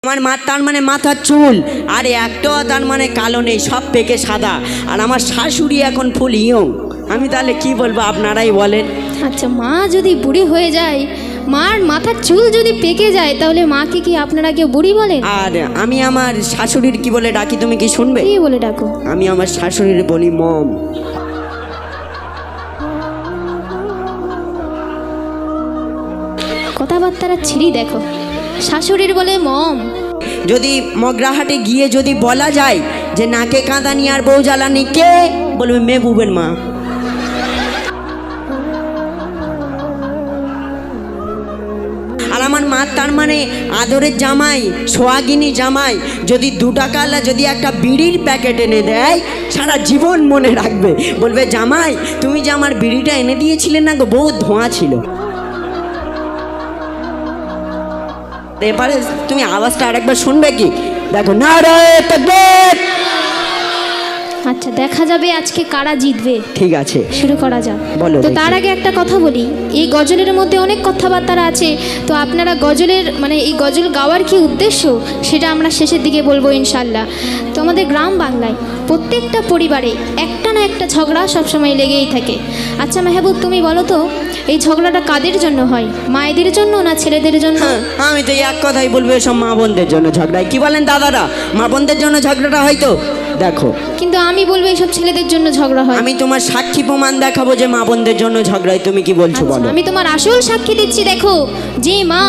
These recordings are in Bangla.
আমার মা তার মানে মাথার চুল আর একটাও তার মানে কালো নেই, সব পেকে সাদা। আর আমার শাশুড়ি এখন ফুল ইয়ং। আমি তাহলে কি বলবো, আপনারাই বলেন। আচ্ছা, মা যদি বুড়ি হয়ে যায়, মার মাথার চুল যদি পেকে যায়, তাহলে মাকে কি আপনারা কেউ বুড়ি বলেন? আর আমি আমার শাশুড়ির কি বলে ডাকি, তুমি কি শুনবে? কি বলে ডাকো? আমি আমার শাশুড়ির বলি মম। কথাবার্তারা ছিঁড়ি দেখো, শাশুড়ির বলে মম। যদি মগরাহাটে গিয়ে যদি বলা যায় যে নাকে কাঁদানি আর বউ জ্বালানি কে, বলবে মেহবুবের মা। আর আমার মা তার মানে আদরের জামাই, সোহাগিনী জামাই। যদি 2 টাকাওয়ালা যদি একটা বিড়ির প্যাকেট এনে দেয়, সারা জীবন মনে রাখবে, বলবে জামাই তুমি যে আমার বিড়িটা এনে দিয়েছিলে না গো, বহু ধোঁয়া ছিল। এবারে তুমি আওয়াজটা আরেকবার শুনবে কি? দেখো, নারায়ে তাকবীর। আচ্ছা, দেখা যাবে আজকে কারা জিতবে। ঠিক আছে, শুরু করা যাক। বলো। তো তার আগে একটা কথা বলি, এই গজলের মধ্যে অনেক কথাবার্তা আছে। তো আপনারা গজলের মানে এই গজল গাওয়ার কি উদ্দেশ্য, সেটা আমরা শেষের দিকে বলবো ইনশাল্লাহ। তো আমাদের গ্রাম বাংলায় প্রত্যেকটা পরিবারে একটা না একটা ঝগড়া সবসময় লেগেই থাকে। আচ্ছা মেহবুব, তুমি বলো তো, এই ঝগড়াটা কাদের জন্য হয়? মায়েদের জন্য না ছেলেদের জন্য? আমি তো এক কথাই বলবো, এসব মা বোনদের জন্য ঝগড়ায়। কি বলেন দাদারা, মা বোনদের জন্য ঝগড়াটা হয়তো দেখো। কিন্তু আমি বলবো এইসব ছেলেদের জন্য ঝগড়া হয়। আমি তোমার সাক্ষী প্রমাণ দেখাবো যে মা বোনদের জন্য ঝগড়ায়। তুমি কি বলছো বলো? আমি তোমার আসল সাক্ষী দিচ্ছি। দেখো, যে মা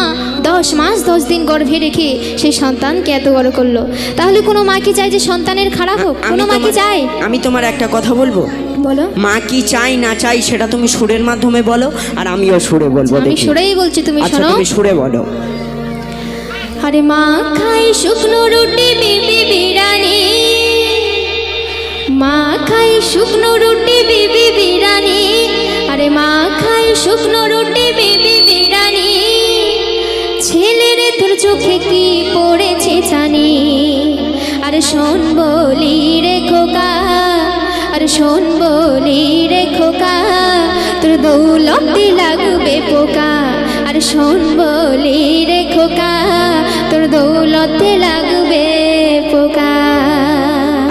10 মাস 10 দিন গর্ভে রেখে সেই সন্তানকে এত বড় করলো, তাহলে কোনো মা কি চায় যে সন্তানের খারাপ হোক? কোনো মা কি চায়? আমি তোমার একটা কথা বলবো, বলো। মা কি চাই না চাই সেটা তুমি সুরের মাধ্যমে বলো, আর আমিও সুরে বলবো। আমি সুরেই বলছি, তুমি শোনো। তুমি সুরে বলো। আরে মা খাই শুকনো রুটি বিবি বিরানি, মা খাই শুকনো রুটি বিবি বিরানি, আরে মা খাই শুকনো রুটি বিবি বিরানি, ছেলের তোর চোখে কি পড়েছে জানি, আরে শোন বলি রে খোকা, আরে শোন বলি রে খোকা, তোর দৌলতে লাগবে পোকা, আরে শোন বলি রে খোকা, তোর দৌলতে লাগবে পোকা।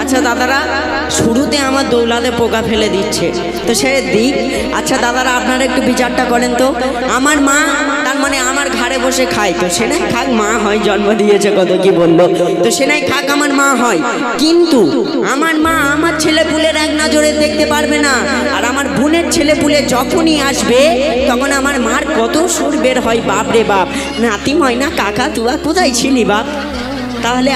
আচ্ছা দাদারা, শুরুতে আমার দৌলাতে পোকা ফেলে দিচ্ছে, তো সে দিক। আচ্ছা দাদারা, আপনারা একটু বিচারটা করেন তো। আমার মা তার মানে আমার ঘাড়ে বসে খায়, তো সে নাই খাক, মা হয়, জন্ম দিয়েছে, কত কি বললো, তো সে নাই খাক, আমার মা হয়। কিন্তু আমার মা আমার ছেলে পুলের এক নজরে দেখতে পারবে না। আর আমার বোনের ছেলে পুলে যখনই আসবে, তখন আমার মার কত সুর বের হয়, বাপ রে বাপ, নাতি ময়না কাকা তুয়া কোথায় ছিলি বাপ? তাহলে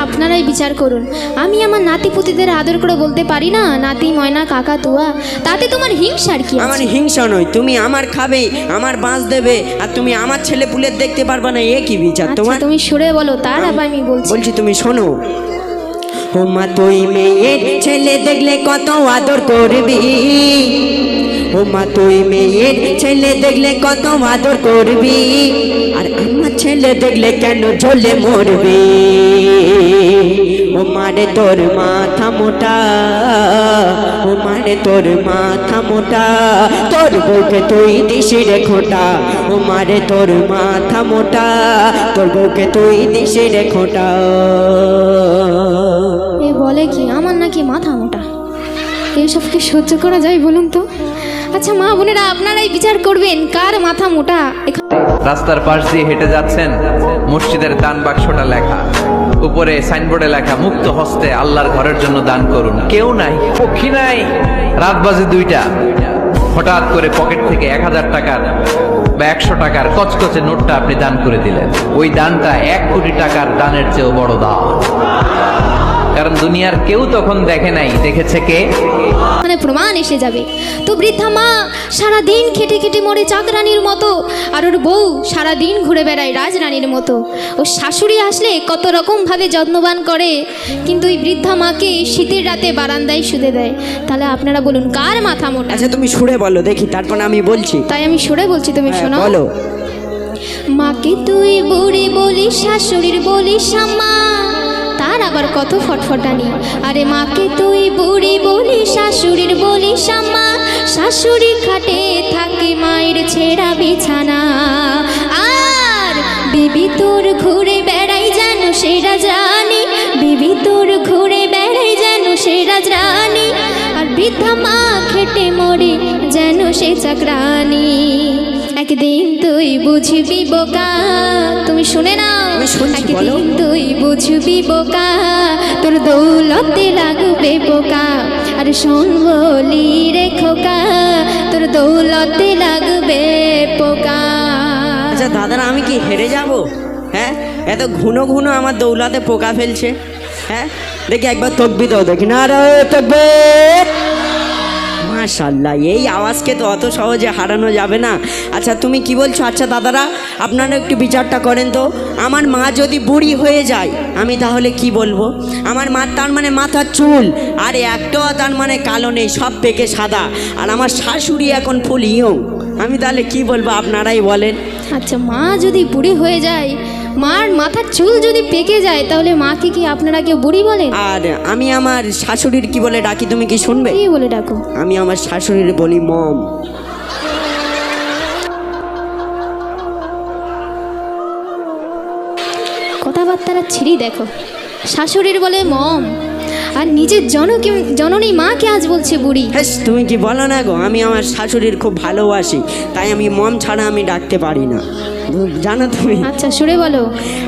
আপনারাই বিচার করুন। আমি আমার নাতিপুতিদের আদর করে বলতে পারি না নাতি ময়না কাকা তুয়া, তাতে তোমার হিংসার কি? আমার হিংসা নয়, তুমি আমার খাবে, আমার বাঁশ দেবে, আর তুমি আমার ছেলে পুলের দেখতে পারবে না, এ কি বিচার তোমার? তুমি সুরে বলো, তার আবার আমি বলছি। তুমি শোনো। ও মা তুই মেয়ের ছেলে দেখলে কত আদর করবি, ও মা তুই মেয়ের ছেলে দেখলে কত আদর করবি, আর আমার ছেলে দেখলে কেন ঝোলে মরবি, ও মারে তোর মাথা মোটা, ও মারে তোর মাথা মোটা, তোর বউকে তুই দিশি রে খোটা, ও মারে তোর মাথা মোটা, তোর বউকে তুই দিশি রে খোটা। এ বলে কি আমার নাকি মাথা মোটা? এইসব কি সহ্য করা যায় বলুন তো? আচ্ছা মা বোনেরা, আপনারাই বিচার করবেন কার মাথা মোটা। রাস্তার পাশ দিয়ে হেঁটে যাচ্ছেন, মসজিদের দান বাক্সটা লেখা, উপরে সাইনবোর্ডে লেখা মুক্ত হস্তে আল্লাহর ঘরের জন্য দান করুন। কেউ নাই, পক্ষী নাই, রাত বাজে 2টা, হঠাৎ করে পকেট থেকে 1000 টাকার বা 100 টাকার কচকচে নোটটা আপনি দান করে দিলেন। ওই দানটা 1 কোটি টাকার দানের চেয়েও বড় দান। কারণ দুনিয়ার কেউ তখন দেখে নাই, দেখেছে কে? মানে প্রমাণ এসে যাবে। তো বৃদ্ধা মা সারাদিন খেটে খেটে মরে চাকরানির মতো, আর ওর বউ সারাদিন ঘুরে বেড়ায় রাজরানীর মতো। ও শাশুড়ি আসলে কত রকমভাবে যত্নবান করে, কিন্তু ওই বৃদ্ধা মাকে শীতের রাতে বারান্দায় শুতে দেয়। তাহলে আপনারা বলুন কার মাথা মোটা? আচ্ছা তুমি সুরে বলো দেখি, তারপর আমি বলছি। তাই আমি সুরে বলছি, তুমি শোনো। বলো। মাকে তুই বুড়ি বলিস, শাশুড়ির বলিস আম্মা, তার আবার কত ফটফটানি। আরে মাকে তুই বুড়ি বলিস, শাশুড়ির বলিস আম্মা, শাশুড়ি খাটে থাকে মায়ের ছেঁড়া বিছানা, আর বিবি তোর ঘুরে বেড়াই যায় সে রাজরানী, বিবি তোর ঘুরে বেড়ায় যেন সে রাজরানী, আর বৃদ্ধা মা খেটে মরে যেন সে চাকরানী। একদিন তুই বুঝবি বোকা, তুমি শুনে না, আমি শুনছি, বলো। একদিন তুই বুঝবি বোকা, তোর দৌলতে লাগবে পোকা, আর শোন বলি রে খোকা, তোর দৌলতে লাগবে পোকা। আচ্ছা দাদারা, আমি কি হেরে যাব? হ্যাঁ, এত ঘুনো ঘুনো আমার দৌলাতে পোকা ফেলছে। হ্যাঁ, দেখি একবার তকবি দাও, দেখি না রে তকবীর। মাশাআল্লাহ, এই আওয়াজকে তো অত সহজে হারানো যাবে না। আচ্ছা তুমি কি বলছো? আচ্ছা দাদারা, আপনারা একটু বিচারটা করেন তো, আমার মা যদি বুড়ি হয়ে যায় আমি তাহলে কি বলবো? আমার মা তার মানে মাথার চুল আর একটাও তার মানে কালো নেই, সব পেকে সাদা, আর আমার শাশুড়ি এখন ফুল ইয়ং, আমি তাহলে কি বলবো? আপনারাই বলেন। আচ্ছা, মা যদি বুড়ি হয়ে যায়, মার মাথার চুল যদি পেকে যায়, তাহলে মাকে কি আপনারা কেউ বুড়ি বলেন? আর আমি আমার শাশুড়ির কি বলে ডাকি, তুমি কি শুনবে? কি বলে ডাকো? আমি আমার শাশুড়ির বলি মম। কথাবার্তারা ছিঁড়ি দেখো, শাশুড়ির বলে মম, আর নিজের জননী মাকে আজ বলছে বুড়ি। হ্যাঁ, তুমি কি বলো না গো? আমি আমার শাশুড়ির খুব ভালোবাসি, তাই আমি মম ছাড়া আমি ডাকতে পারি না, জানো তুমি? আচ্ছা সুরে বলো।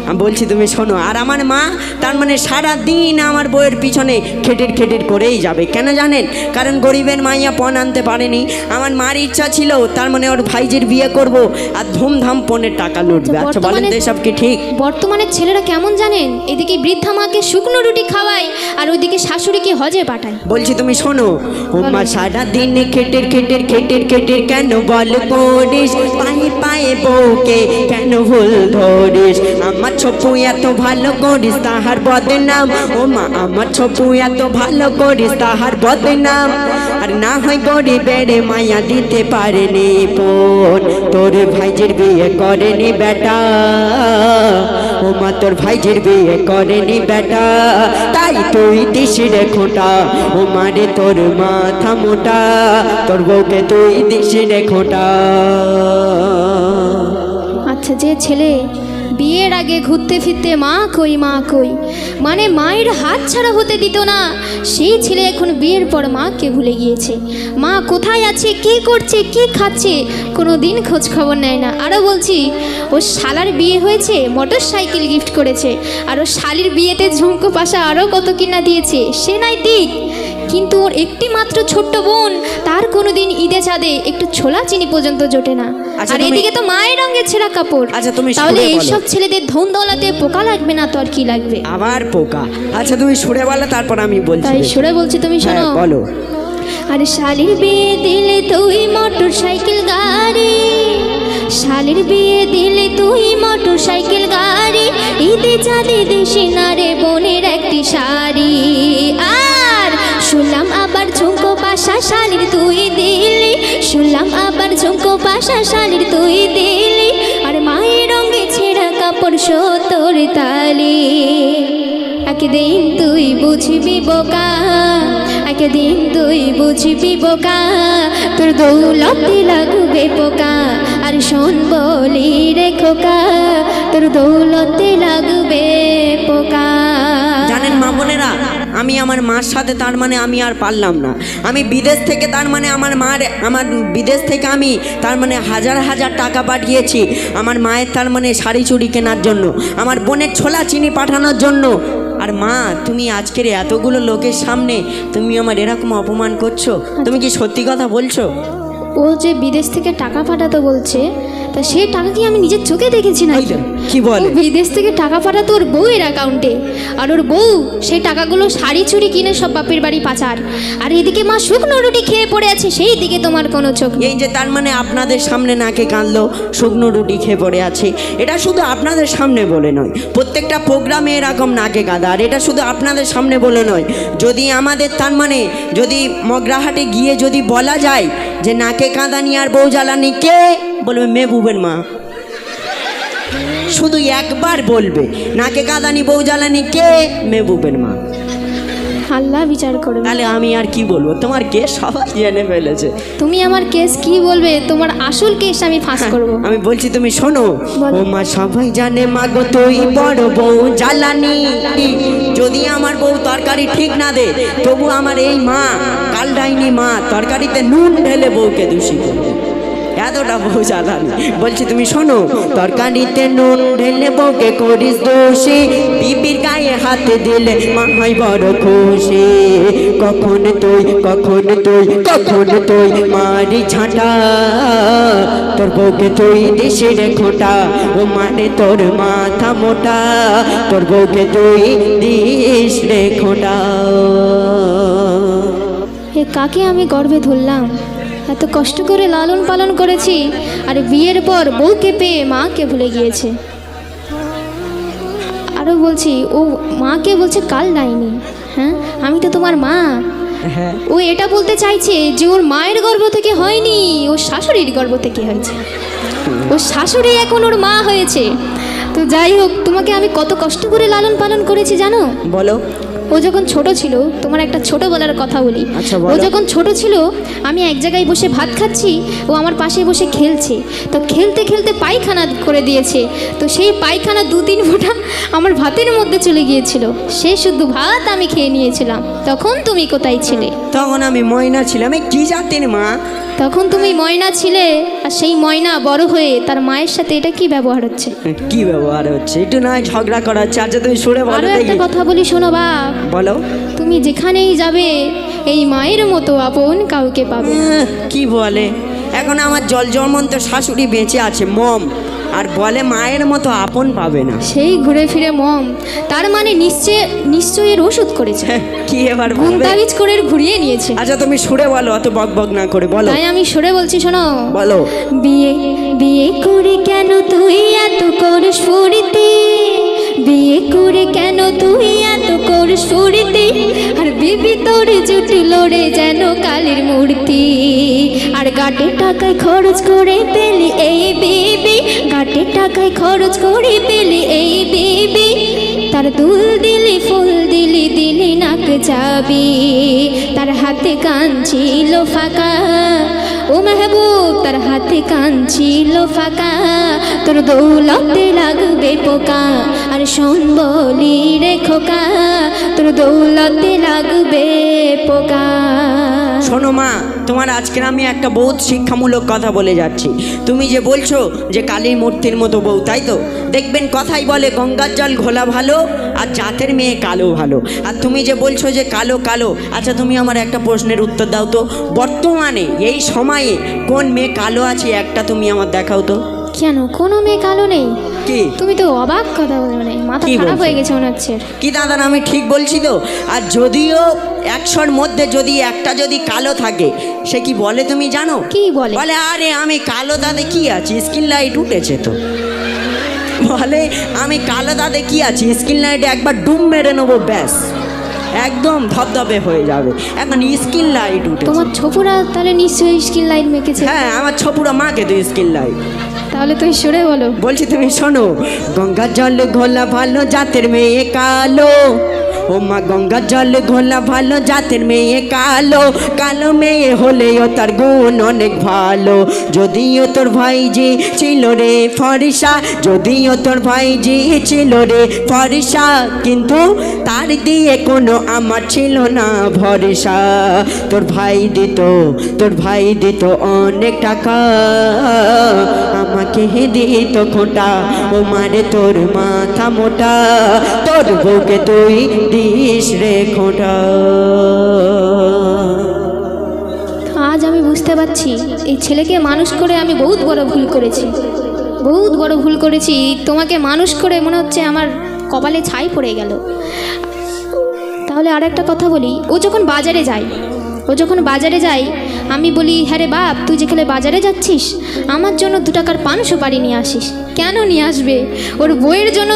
আমি বলছি, তুমি শোনো। আর আমার মা তার মানে সারা দিন আমার বউয়ের পিছনে খেটের খেটের করেই যাবে। কেন জানেন? কারণ গরিবের মাইয়া পণ আনতে পারেনি। আমার মার ইচ্ছা ছিল তার মানে ওর ভাইজির বিয়ে করব আর ধুমধাম পণের টাকা লুটবে। আচ্ছা বলেন তো, এসব কি ঠিক? বর্তমানে ছেলেরা কেমন জানেন? এদিকে বৃদ্ধা মাকে শুকনো রুটি খাওয়ায়, আর ওইদিকে শাশুড়িকে হজে পাঠায়। বলছি তুমি শোনো, ও মা সারা দিন খেটের খেটের খেটের খেটের কেন বল করিস, পায়ে পায়ে বউকে কেন ভুল ধরিস? আমার ছপু এত ভালো করিস তাহার বদনাম, ও মা আমার ছপু এত ভালো করিস তাহার বদনাম। আর না হয় গরিবের মায়া দিতে পারেনি বোন, তোর ভাইজির বিয়ে করেনি বেটা, ও মা তোর ভাইজির বিয়ে করেনি বেটা, তাই তুই দিস রে খোঁটা, ও মারে তোর মাথা মোটা, তোর বউকে তুই দিস রে খোঁটা। আচ্ছা, যে ছেলে বিয়ের আগে ঘুরতে ফিরতে মা কই মা কই মানে মায়ের হাত ছাড়া হতে দিত না, সেই ছেলে এখন বিয়ের পর মাকে ভুলে গিয়েছে। মা কোথায় আছে, কি করছে, কি খাচ্ছে, কোনো দিন খোঁজ খবর নেয় না। আরও বলছি, ও শালার বিয়ে হয়েছে, মোটর সাইকেল গিফট করেছে, আর ও শালির বিয়েতে ঝুমকো পাশা আরও কত কিনা দিয়েছে, সে নাই দিক, কিন্তু ওর একটি মাত্র ছোট্ট বোন, তার কোনোদিন ঈদে চাঁদে একটু ছোলা চিনি পর্যন্ত জোটে না। আচ্ছা, আর এদিকে তো মায়ের রঙের ছেঁড়া কাপড়। আচ্ছা, তুমি তাহলে সুরে বলো। এইসব ছেলেদের ধন দৌলাতে পোকা লাগবে না তো আর কি লাগবে? আবার পোকা? আচ্ছা তুমি সুরে বলো, তারপর আমি বলছি। তাই সুরে বলছি, তুমি শোনো। হ্যাঁ, বলো। আর শালির বিয়ে দিলে তুই মোটর সাইকেল গাড়ি, শালির বিয়ে দিলে তুই মোটর সাইকেল গাড়ি, ঈদে চাঁদে দেশে না রে বোনের একটি শাড়ি, আর শুনলাম আবার ঝুমকো পাশা শালির তুই দিলি, শুনলাম আবার ঝুমকো পাশা শালির তুই দিলি, আর মায়ের রঙে ছেঁড়া কাপড় সত্তর তালি। একদিন তুই বুঝবি বোকা, একদিন তুই বুঝবি বোকা, তোর দৌলতে লাগবে পোকা, আর শোন বলি রে খোকা, তোর দৌলতে লাগবে পোকা। জানেন মা বোনেরা, আমি আমার মার সাথে তার মানে আমি আর পারলাম না। আমি বিদেশ থেকে তার মানে আমার বিদেশ থেকে আমি তার মানে হাজার হাজার টাকা পাঠিয়েছি আমার মায়ের তার মানে শাড়ি চুড়ি কেনার জন্য, আমার বোনের ছোলা চিনি পাঠানোর জন্য। আর মা, তুমি আজকের এতগুলো লোকের সামনে তুমি আমার এরকম অপমান করছো, তুমি কি সত্যি কথা বলছো? ও যে বিদেশ থেকে টাকা পাঠাতো বলছে, তা সেই টাকা কি আমি নিজের চোখে দেখেছি না? কি বলে? ও বিদেশ থেকে টাকা পাঠাতো ওর বউয়ের অ্যাকাউন্টে, আর ওর বউ সেই টাকাগুলো শাড়ি চুড়ি কিনে সব বাপের বাড়ি পাচার, আর এদিকে মা শুকনো রুটি খেয়ে পড়ে আছে, সেই দিকে তোমার কোনো চোখ নেই। এই যে তার মানে আপনাদের সামনে নাকে কাঁদলো, শুকনো রুটি খেয়ে পড়ে আছে, এটা শুধু আপনাদের সামনে বলে নয়, প্রত্যেকটা প্রোগ্রামে এরকম নাকে কাঁদা, আর এটা শুধু আপনাদের সামনে বলে নয়, যদি আমাদের তার মানে যদি মগরাহাটে গিয়ে যদি বলা যায় যে নাকে কাঁদানি আর বউ জ্বালানি কে, বলবে মেহবুবের মা। শুধু একবার বলবে নাকে কাঁদানি বউ জ্বালানি কে, মেহবুবের মা। আল্লাহ বিচার করবে। তাহলে আমি আর কি বলবো, তোমার কেস সবাই জেনে ফেলেছে। তুমি আমার কেস কি বলবে, তোমার আসল কেস আমি ফাঁস করব। আমি বলছি তুমি শোনো। বলো। ও মা সবাই জানে মা গো তুই বড় বউ জ্বালানি, যদি আমার বউ তরকারি ঠিক না দে তবু আমার এই মা কাল ডাইনি মা তরকারিতে নুন ঢেলে বউকে দোষী করবে, এতটা বউ জ্বালানি। বলছি তুমি শোনো, তরকারিতে নুন ঢেলে বউকে করিস দোষী, বিবির গায়ে হাতে দিলে মা হয় বড় খুশি। কখন তুই মারি ঝাঁটা, তোর বউকে তুই দিস রে খোঁটা, ও মানে তোর মাথা মোটা, তোর বউকে তুই দিস রে খোঁটা। এ কাকে আমি গর্ভে ধরলাম, এত কষ্ট করে লালন পালন করেছি, আর বিয়ের পর বউকে পেয়ে মাকে ভুলে গিয়েছে। আরও বলছি, ও মাকে বলছে কাল ডাইনি। হ্যাঁ, আমি তো তোমার মা। হ্যাঁ, ও এটা বলতে চাইছে যে ওর মায়ের গর্ভ থেকে হয়নি, ওর শাশুড়ির গর্ভ থেকে হয়েছে। ওর শাশুড়ি এখন ওর মা হয়েছে। তো যাই হোক, তোমাকে আমি কত কষ্ট করে লালন পালন করেছি জানো? বলো। ও যখন ছোট ছিল, তোমার একটা ছোটবেলার কথা বলি। আচ্ছা, ও বলো। যখন ছোট ছিল, আমি এক জায়গায় বসে ভাত খাচ্ছি, ও আমার পাশে বসে খেলছে। তো খেলতে খেলতে পায়খানা করে দিয়েছে। তো সেই পায়খানা 2-3 ফোঁটা আমার ভাতের মধ্যে চলে গিয়েছিল। সে শুধু ভাত আমি খেয়ে নিয়েছিলাম। তখন তুমি কোথায় ছিলে? তখন আমি ময়না ছিলাম। এই কি জাতের মা? তখন তুমি ময়না ছিলে, আর সেই ময়না বড় হয়ে তার মায়ের সাথে এটা কি ব্যবহার হচ্ছে? কি ব্যবহার হচ্ছে? একটু নয় ঝগড়া করা হচ্ছে। আচ্ছা তুমি সরে বলো আরও একটা দেখি। কথা বলি, শোনো বাপ। বলো। তুমি যেখানেই যাবে এই মায়ের মতো আপন কাউকে পাবে না। কি বলে? এখন আমার জলজমন্ত শাশুড়ি বেঁচে আছে মম, আর বলে মায়ের মতো আপন পাবে না। সেই ঘুরে ফিরে মম, তার মানে নিশ্চয়ই এর ওষুধ করেছে, কি এবার বলবে? তাবিজ করে এর ঘুরিয়ে নিয়েছে। আচ্ছা তুমি সরে বলো, অত বক বক না করে বলো। তাই আমি সরে বলছি, শোনো। বলো। বিয়ে করে কেন তুই এত করিস ফুরিতে, বিয়ে করে কেন তুই এত করিস ফুরিতে, আর বিবি তোর জুটি লড়ে যেন কালীর মূর্তি, আর গাটে টাকায় খরচ করে পেলি এই বিবি, গাটে টাকায় খরচ করে পেলি এই বিবি, তার দুল দিলি ফুল দিলি দিলি নাক যাবি, তার হাতে কান ছিল ফাঁকা, ও মেহবুব তার হাতে কান ছিল ফাঁকা, তোর দৌলতে লাগবে পোকা, আর শোন বলি রে খোকা, তোর দৌলতে লাগবে পোকা। শোনো মা, তোমার আজকের আমি একটা বহুত শিক্ষামূলক কথা বলে যাচ্ছি। তুমি যে বলছো যে কালীর মূর্তির মতো বউ, তাই তো? দেখবেন কথাই বলে গঙ্গার জল ঘোলা ভালো, আর জাতের মেয়ে কালো ভালো। আর তুমি যে বলছো যে কালো কালো, আচ্ছা তুমি আমার একটা প্রশ্নের উত্তর দাও তো, বর্তমানে এই সময়ে কোন মেয়ে কালো আছে একটা তুমি আমার দেখাও তো। কেন কোনো মেয়ে কালো নেই? কি তুমি তো অবাক কথা বলে, মানে মাথা কি খারাপ বলছো? হয়ে গেছে মনে হচ্ছে। কি দাদা আমি ঠিক বলছি তো? আর যদিও 100-র মধ্যে যদি একটা যদি কালো থাকে, সে কি বলে তুমি জানো? কি বলে? বলে আরে আমি কালো দাদে কি আছে, স্কিন লাইট উঠেছে তো। বলে আমি কালো দাদে কি আছে, স্কিন লাইটে একবার ডুম মেরে নেবো, ব্যাস একদম ধবধবে হয়ে যাবে। এখন স্কিন লাইট উঠেছে। তোমার ছোপুরা তাহলে নিশ্চয়ই স্কিন লাইট মেখেছে। হ্যাঁ, আমার ছোপুরা মাকে তো স্কিন লাইট। তাহলে তুই সরে বলো। বলছি তুমি শোনো, গঙ্গার জল ঘোলা ভালো জাতের মেয়ে কালো, ও মা গঙ্গার জল ঘোলা ভালো জাতের মেয়ে কালো, কালো মেয়ে হলেও তার গুণ অনেক ভালো, যদিও তোর ভাইজি ছিল রে ফরিসা, যদিও তোর ভাইজি ছিল রে ফরিসা, কিন্তু তার দিয়ে কোনো আমার ছিল না ভরসা, তোর ভাই দিত অনেক টাকা, আমাকে দিত খোঁটা, ও মারে তোর মাথা মোটা, তোর বউকে তুই দিস রে খোঁটা। আজ আমি বুঝতে পারছি এই ছেলেকে মানুষ করে আমি বহুত বড় ভুল করেছি, বহুত বড় ভুল করেছি। তোমাকে মানুষ করে মনে হচ্ছে আমার কপালে ছাই পড়ে গেল। তাহলে আর একটা কথা বলি, ও যখন বাজারে যায় আমি বলি, হ্যাঁ রে বাপ তুই যেখানে বাজারে যাচ্ছিস আমার জন্য 2 টাকার পান সুপারি নিয়ে আসিস। কেন নিয়ে আসবে? ওর বইয়ের জন্য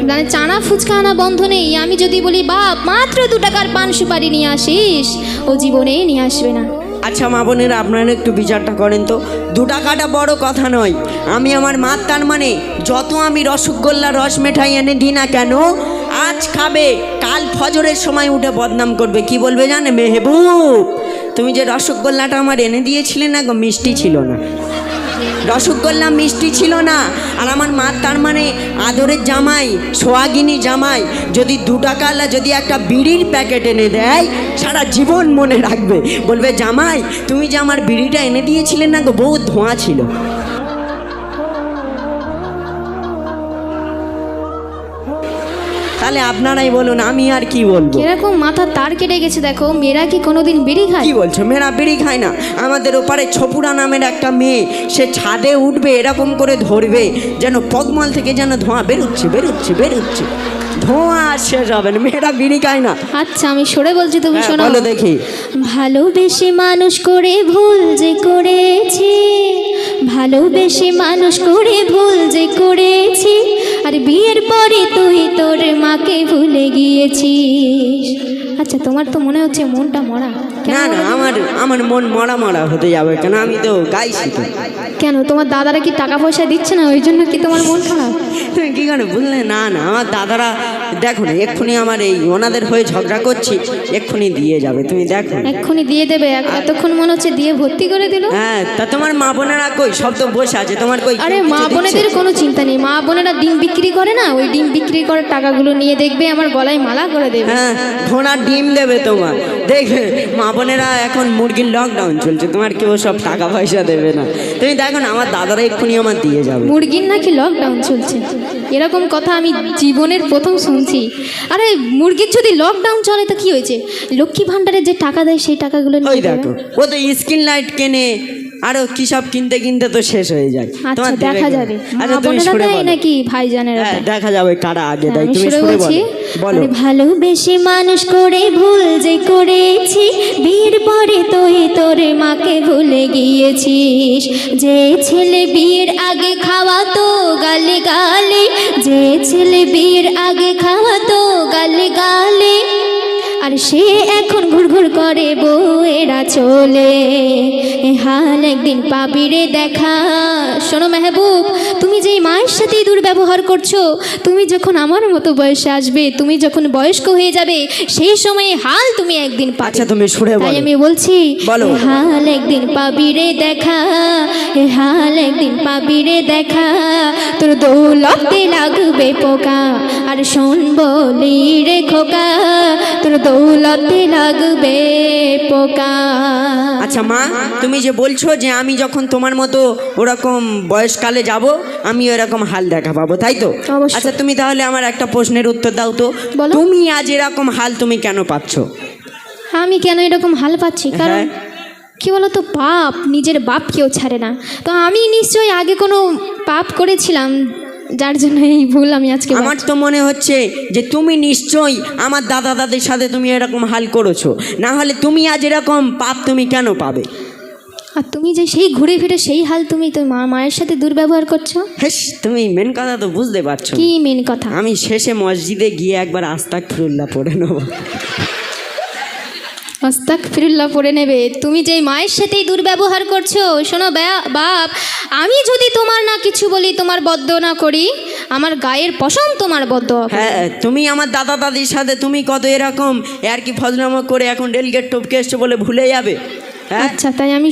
মানে চানা ফুচকা আনা বন্ধ নেই। আমি যদি বলি বাপ মাত্র 2 টাকার পান সুপারি নিয়ে আসিস, ও জীবনেই নিয়ে আসবে না। আচ্ছা মা বোনেরা, আপনারা একটু বিচারটা করেন তো, 2 টাকাটা বড় কথা নয়। আমি আমার মার তার মানে যত আমি রসগোল্লা রস মিঠাই এনে দিই না কেন, আজ খাবে, কাল ফজরের সময় উঠে বদনাম করবে। কি বলবে জানে? মেহবুব, তুমি যে রসগোল্লাটা আমার এনে দিয়েছিলে না গো, মিষ্টি ছিল না। রসগোল্লা মিষ্টি ছিল না। আর আমার মা তার মানে আদরের জামাই, সোহাগিনী জামাই, যদি 2 টাকাওয়ালা যদি একটা বিড়ির প্যাকেট এনে দেয়, সারা জীবন মনে রাখবে। বলবে জামাই তুমি যে আমার বিড়িটা এনে দিয়েছিলে না গো, বহুত ধোঁয়া ছিল। তাহলে আপনারাই বলুন, আমি আর কি বলবো। এরকম মাথা তার কেটে গেছে। দেখো, মেয়েরা কি কোনোদিন বিড়ি খায়? কি বলছো? মেয়েরা বিড়ি খায় না? আমাদের ওপারে ছপুরা নামের একটা মেয়ে, সে ছাদে উঠবে, এরকম করে ধরবে যেন পগমল থেকে যেন ধোঁয়া বেরোচ্ছে বেরোচ্ছে বেরোচ্ছে, ধোঁয়া আর শেষ হবে না। মেয়েরা বিড়ি খায় না। আচ্ছা, আমি সরে বলছি, তুমি হ্যাঁ, শোনো। বলো দেখি। ভালোবেসে মানুষ করে ভুল যে করেছি, ভালোবেসে মানুষ করে ভুল যে করেছি, আর বিয়ের পরে তুই তোর মাকে ভুলে গিয়েছিস। আচ্ছা, তোমার তো মনে হচ্ছে মনটা মরা। না না, আমার মন মরা মরা হতে যাবে কেন? আমি তো গাইছি তো। কেন, তোমার দাদারা কি টাকা পয়সা দিচ্ছে না, ওই জন্য কি তোমার মন খারাপ? তুমি কি করে বুঝলে? না না, আমার দাদারা দেখো না, এক্ষুনি আমার এই ওনাদের হয়ে ঝগড়া করছি, এক্ষুনি দিয়ে যাবে, তুমি দেখো। এক্ষুনি দিয়ে দেবে? এতক্ষণ মনে হচ্ছে দিয়ে ভর্তি করে দিল। হ্যাঁ, তা তোমার মা বোনেরা কই? সব তো বসে আছে, তোমার কই? আরে মা বোনেদের কোনো চিন্তা নেই, মা বোনেরা ডিম বিক্রি করে না, ওই ডিম বিক্রি করার টাকাগুলো নিয়ে দেখবে আমার গলায় মালা করে দেবে। হ্যাঁ, ঘোড়ার ডিম দেবে তোমার, দেখবে মা বোনেরা এখন মুরগির লকডাউন চলছে, তোমার কেউ সব টাকা পয়সা দেবে না। তুমি দেখো না, আমার দাদারা এক্ষুনি আমার দিয়ে যাবে। মুরগির নাকি লকডাউন চলছে? এরকম কথা আমি জীবনের প্রথম শুনছি। আরে মুরগির যদি লকডাউন চলে তো কি হয়েছে, লক্ষ্মী ভাণ্ডারে যে টাকা দেয় সেই টাকাগুলো ওই নিয়ে দেবে। দেখো, ও তো স্ক্রিন লাইট কেনে, আরো কি সব কিনতে কিনতে তো শেষ হয়ে যায়। আচ্ছা, তোমার দেবে দেখা কেন? যাবে আচ্ছা, মা তুমি বোনেরা শুনে দেয় বলো। নাকি ভাইজানেরা হ্যাঁ, দেয়? দেখা যাবে কারা আগে দেয়। আমি তুমি শুনে শুনে বলছি, বলো। আরে ভালোবেসে মানুষ করে ভুল যে করেছি, বিয়ের পরে তুই তোর মাকে ভুলে গিয়েছিস। যে ছেলে বিয়ের আগে খাওয়াতো গালে গালে, যে ছেলে বিয়ের আগে খাওয়াতো গালে গালে, আর সে এখন ঘুরঘুর করে বউয়েরা চলে। এ হাল একদিন পাবি রে দেখা। শোনো মেহবুব, তুমি যেই মায়ের সাথে দুর্ব্যবহার করছো, তুমি যখন আমার মতো বয়সে আসবে, তুমি যখন বয়স্ক হয়ে যাবে, সেই সময়ে হাল তুমি একদিন পাবে। আচ্ছা, তুমি শুনে তাই বলো। আমি বলছি, বলো। এ হাল একদিন পাবি রে দেখা, এ হাল একদিন পাবি রে দেখা, তোর দৌলতে লাগবে পোকা। আর শোন বলি রে খোকা, তোর দৌলতে লাগবে পোকা। আচ্ছা মা, তুমি যে বলছো যে আমি যখন তোমার মতো ওরকম বয়সকালে যাব, আমি ওরকম হাল দেখা পাবো, তাই তো? অবশ্যই। আচ্ছা, তুমি তাহলে আমার একটা প্রশ্নের উত্তর দাও তো। বলো। তুমি আজ এরকম হাল তুমি কেন পাচ্ছ? আমি কেন এরকম হাল পাচ্ছি? কারণ হ্যাঁ। কি বলতো, পাপ নিজের বাপ কেউ ছাড়ে না। তো আমি নিশ্চয়ই আগে কোনো পাপ করেছিলাম, যার জন্য এই ভুল আমি আজকে আমার তো মনে হচ্ছে যে তুমি নিশ্চয়ই আমার দাদা দাদির সাথে তুমি এরকম হাল করেছো, না হলে তুমি আজ এরকম পাপ তুমি কেন পাবে? আর তুমি যে সেই ঘুরে ফিরে সেই হাল, তুমি তো মায়ের সাথে দুর্ব্যবহার করছো। হেস, তুমি মেন কথা তো বুঝতে পারছো না। কি মেন কথা? আমি শেষে মসজিদে গিয়ে একবার আস্তাগফিরুল্লাহ পড়ে নেবো। আস্তাগফিরুল্লাহ পড়ে নেবে? তুমি যেই মায়ের সাথেই দুর্ব্যবহার করছো, শোনো বাপ, আমি যদি তোমার না কিছু বলি, তোমার বদদোয়া না করি, আমার গায়ের পশম তোমার বদদোয়া করবে। হ্যাঁ, তুমি আমার দাদা দাদির সাথে তুমি কত এরকম আর কি ফজলামো করে এখন রেলগেট টপকে এসছো বলে ভুলে যাবে? হ্যাঁ, আচ্ছা, তাই আমি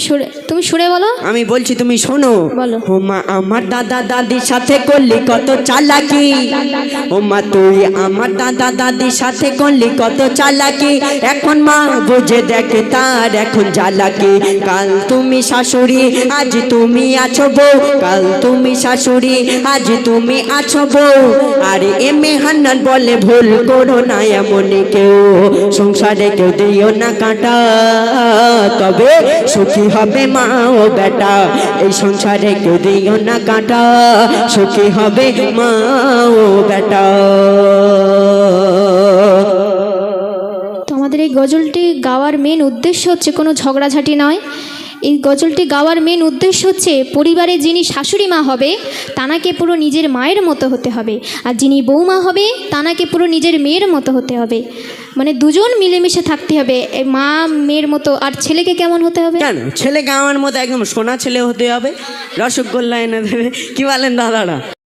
তুমি সুরে বলো। আমি বলছি, তুমি শোনো। বলো। ও মা, আমার দাদা দাদির সাথে করলি কত চালাকি। ও মা, তুই আমার দাদা দাদির সাথে করলি কত চালাকি। এখন মা বুঝে দেখে তার এখন জ্বালাকি। কাল তুমি শাশুড়ি, আজ তুমি আছো বউ। কাল তুমি শাশুড়ি, আজ তুমি আছো বউ। আরে এমে হান্নান বলে ভুল করো না এমন কেউ, সংসারে কেউ দিও না কাঁটা, তবে সুখী হবে মা ও বেটা। এই সংসারে কেউ দিও না কাঁটা, সুখী হবে মা ও বেটা। তো আমাদের এই গজলটি গাওয়ার মেন উদ্দেশ্য হচ্ছে কোনো ঝগড়াঝাটি নয়। এই গজলটি গাওয়ার মেন উদ্দেশ্য হচ্ছে পরিবারে যিনি শাশুড়ি মা হবে তানাকে পুরো নিজের মায়ের মতো হতে হবে, আর যিনি বৌমা হবে তানাকে পুরো নিজের মেয়ের মতো হতে হবে। মানে দুজন মিলেমিশে থাকতে হবে, মা মেয়ের মতো। আর ছেলেকে কেমন হতে হবে? কেন, ছেলেকে আমার মতো একদম সোনা ছেলে হতে হবে, রসগোল্লা এনে দেবে। কি বলেন দাদারা?